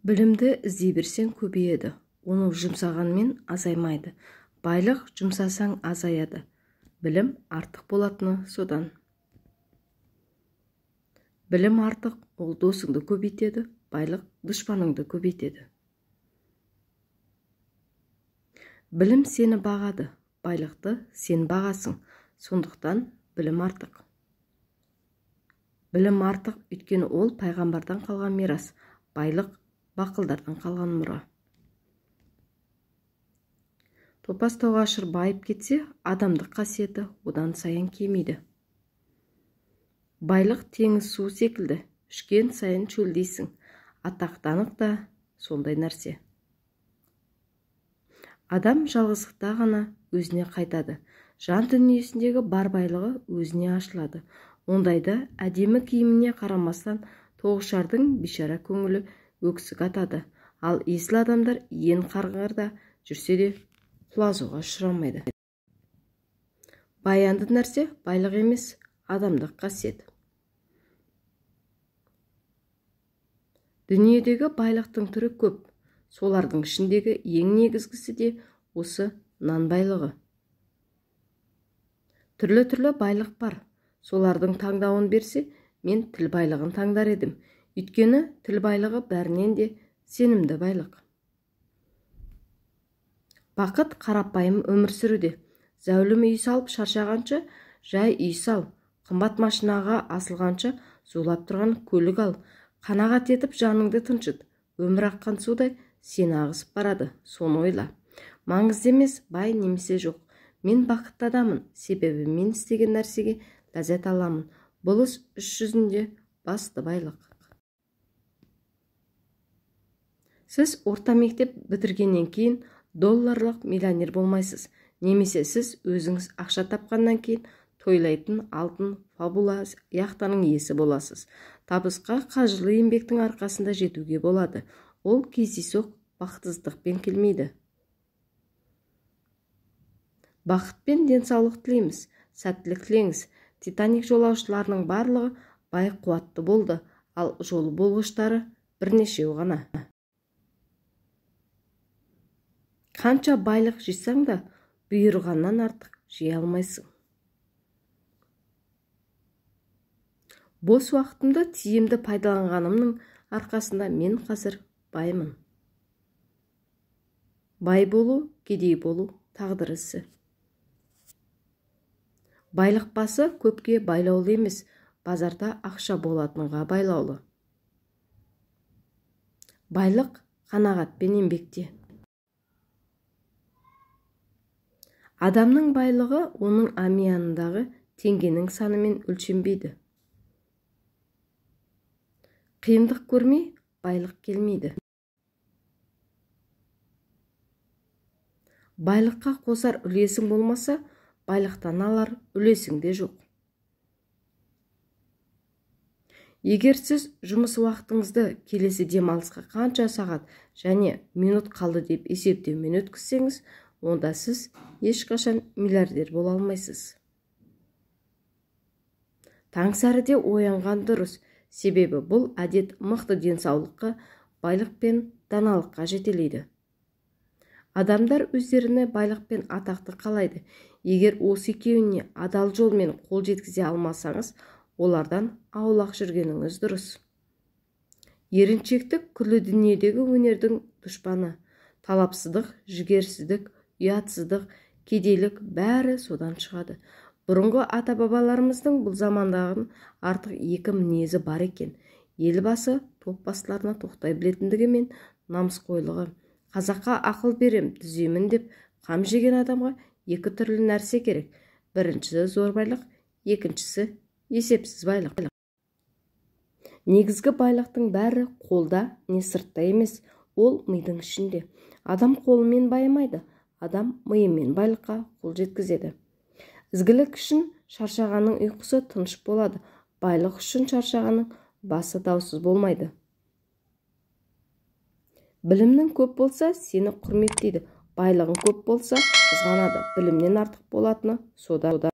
Білімді іздей берсең көбейеді, оны жұмсағанмен азаймайды. Байлық жұмсасаң азаяды. Білім артық болатыны содан. Білім артық, ол досыңды көбейтеді, байлық дұшпаныңды көбейтеді. Білім сені бағады, байлықты сен бағасың, сондықтан білім артық. Білім артық, өйткені ол пайғамбардан қалған мирас, байлық бақылдардан қалған мұра. Топас тауға шыр байып кетсе, адамдық қасиеті одан сайын кемейді. Байлық теңіз су секілді, ішкен сайын шөлдейсің, атақтанық да сондай нәрсе. Адам жалғыздықта ғана өзіне қайтады, жан дүниесіндегі бар байлығы өзіне ашылады. Ондайда әдемі киіміне қарамастан тоғышардың бишара көңілі өксік атады, ал есіл адамдар ең қарғырда жүрсе де құлазуға ұшырамайды. Баянды нәрсе байлық емес, адамдық қасиет. Дүниедегі байлықтың түрі көп, солардың ішіндегі ең негізгісі де осы нан байлығы. Түрлі байлық бар, солардың таңдауын берсе, мен тіл байлығын таңдар едім. Өйткені тіл байлығы бәрінен де сенімді байлық. Бақыт қарапайым өмір сүруде. Зәулім үй салып шаршағанша, жай үй сал. Қымбат машинаға асылғанша, зулап тұрған көлік ал. Қанағат етіп жаныңды тыншыт. Өмір аққан судай сені ағысып барады, соны ойла. Маңызды емес, бай немесе жоқ. Мен бақытты адамын, себебі мен істеген нәрсеге ләззат аламын. Бұл іс іс жүзінде басты байлық. Сіз орта мектеп бітіргеннен кейін долларлық миллионер болмайсыз. Немесе сіз өзіңіз ақша тапқаннан кейін тойлайтын алтын фабула яхтаның иесі боласыз. Табысқа қажырлы еңбектің арқасында жетуге болады. Ол кездейсоқ бақытсыздықпен келмейді. Бақыт пен денсаулық тілейміз, сәттілік тілеңіз. Титаник жолаушыларының барлығы бай қуатты болды, ал жол болғыштары бірнешеу ғана. Қанша байлық жисаң да, бұйырғаннан артық жей алмайсың. Бос уақытымды тиімді пайдаланғанымның арқасында мен қазір баймын. Бай болу, кедей болу тағдыр ісі. Байлық басы көпке байлаулы емес, базарда ақша болатынға байлаулы. Байлық қанағатпен еңбекте. Адамның байлығы оның амиянындағы теңгенің санымен өлшенбейді. Қиындық көрмей, байлық келмейді. Байлыққа қосар үлесің болмаса, байлықтан алар үлесің де жоқ. Егер сіз жұмыс уақытыңызды келесі демалысқа қанша сағат және минут қалды деп есептеумен өткізсеңіз, онда сіз ешқашан миллиардер бола алмайсыз. Таңсәріде оянған дұрыс, себебі бұл әдет мықты денсаулыққа, байлық пен даналыққа жетелейді. Адамдар өздеріне байлық пен атақты қалайды. Егер осы екеуіне адал жолмен қол жеткізе алмасаңыз, олардан аулақ жүргеніңіз дұрыс. Еріншектік күллі дүниедегі өнердің дұшпаны. Талапсыздық, жігерсіздік, ұятсыздық, кедейлік бәрі содан шығады. Бұрынғы ата-бабаларымыздың бұл замандағын артық екі мінезі бар екен. Елбасы топ басыларына тоқтай білетіндігі мен намысқойлығы. Қазаққа ақыл берем, түземін деп қам жеген адамға екі түрлі нәрсе керек. Біріншісі зор байлық, екіншісі есепсіз байлық. Негізгі байлықтың бәрі қолда не сыртта емес, ол мидың ішінде. Адам қолымен байымайды, адам миымен байлыққа қол жеткізеді. Ізгілік үшін шаршағанның ұйқысы тыныш болады, байлық үшін шаршағанның басы даусыз болмайды. Білімнің көп болса, сені құрметтейді, байлығың көп болса, қызғанады. Білімнен артық болатыны сода.